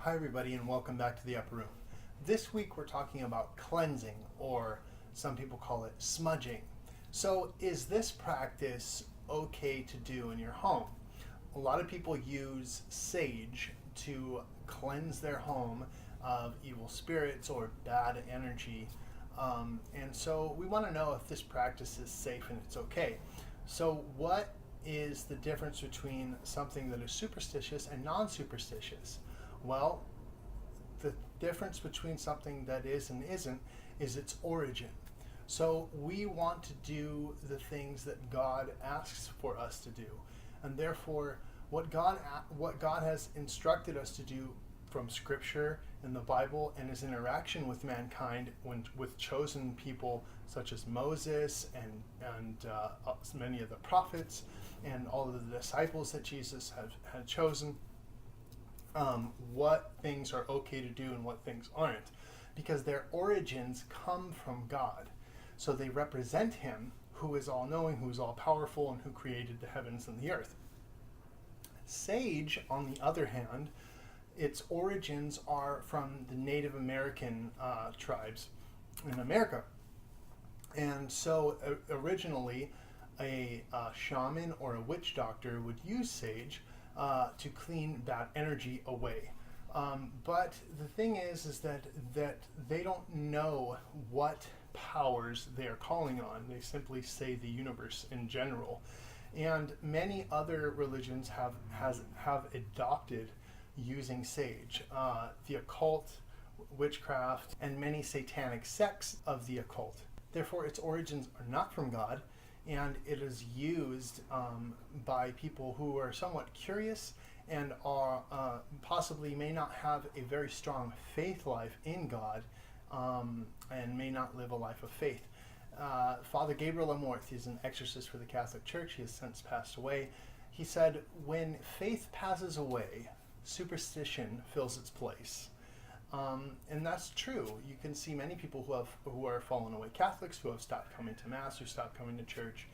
Hi everybody and welcome back to the Upper Room. This week we're talking about cleansing, or some people call it smudging. So is this practice okay to do in your home? A lot of people use sage to cleanse their home of evil spirits or bad energy. And so we want to know if this practice is safe and it's okay. So what is the difference between something that is superstitious and non-superstitious? Well, the difference between something that is and isn't is its origin. So we want to do the things that God asks for us to do. And therefore, what God has instructed us to do from Scripture and the Bible and his interaction with mankind with chosen people such as Moses and many of the prophets and all of the disciples that Jesus had chosen, what things are okay to do and what things aren't, because their origins come from God. So they represent him, who is all-knowing, who is all-powerful, and who created the heavens and the earth. Sage, on the other hand, its origins are from the Native American tribes in America. And so originally, a shaman or a witch doctor would use sage to clean bad energy away. But the thing is that they don't know what powers they are calling on. They simply say the universe in general. And many other religions have adopted using sage. The occult, witchcraft, and many satanic sects of the occult. Therefore, its origins are not from God, and it is used by people who are somewhat curious and are possibly may not have a very strong faith life in God, and may not live a life of faith. Father Gabriel Amorth is an exorcist for the Catholic Church. He has since passed away. He said, when faith passes away, superstition fills its place. And that's true. You can see many people who are fallen away Catholics, who have stopped coming to Mass, who stopped coming to church.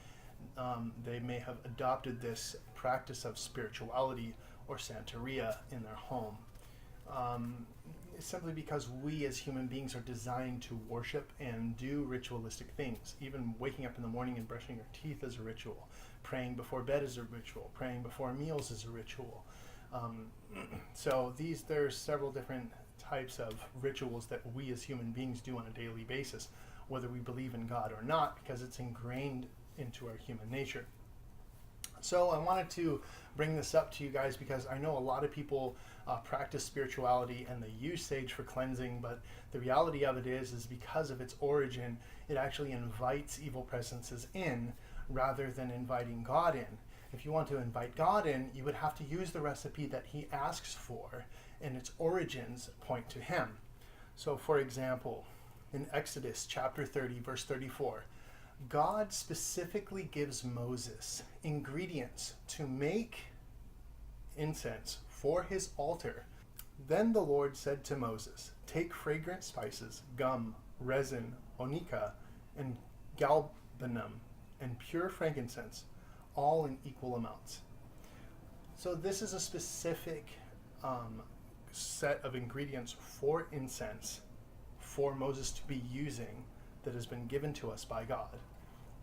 They may have adopted this practice of spirituality or Santeria in their home. Simply because we as human beings are designed to worship and do ritualistic things. Even waking up in the morning and brushing your teeth is a ritual. Praying before bed is a ritual. Praying before meals is a ritual. So there's several different types of rituals that we as human beings do on a daily basis, whether we believe in God or not, because it's ingrained into our human nature. So I wanted to bring this up to you guys because I know a lot of people practice spirituality and they use sage for cleansing, but the reality of it is because of its origin, it actually invites evil presences in rather than inviting God in. If you want to invite God in, you would have to use the recipe that he asks for, and its origins point to him. So for example, in Exodus chapter 30, verse 34, God specifically gives Moses ingredients to make incense for his altar. Then the Lord said to Moses, take fragrant spices, gum, resin, onycha, and galbanum, and pure frankincense, all in equal amounts. So this is a specific set of ingredients for incense for Moses to be using that has been given to us by God.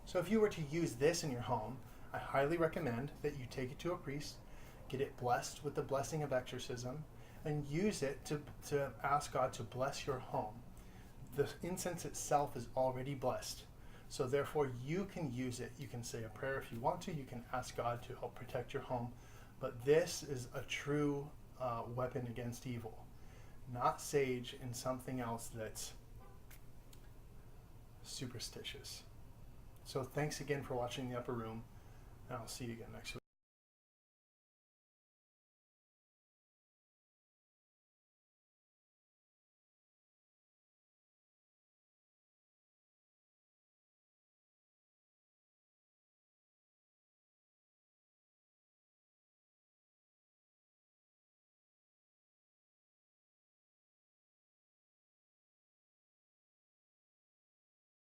So if you were to use this in your home, I highly recommend that you take it to a priest, get it blessed with the blessing of exorcism, and use it to ask God to bless your home. The incense itself is already blessed. So therefore you can use it. You can say a prayer if you want to. You can ask God to help protect your home. But this is a true weapon against evil. Not sage and something else that's superstitious. So thanks again for watching The Upper Room, and I'll see you again next week.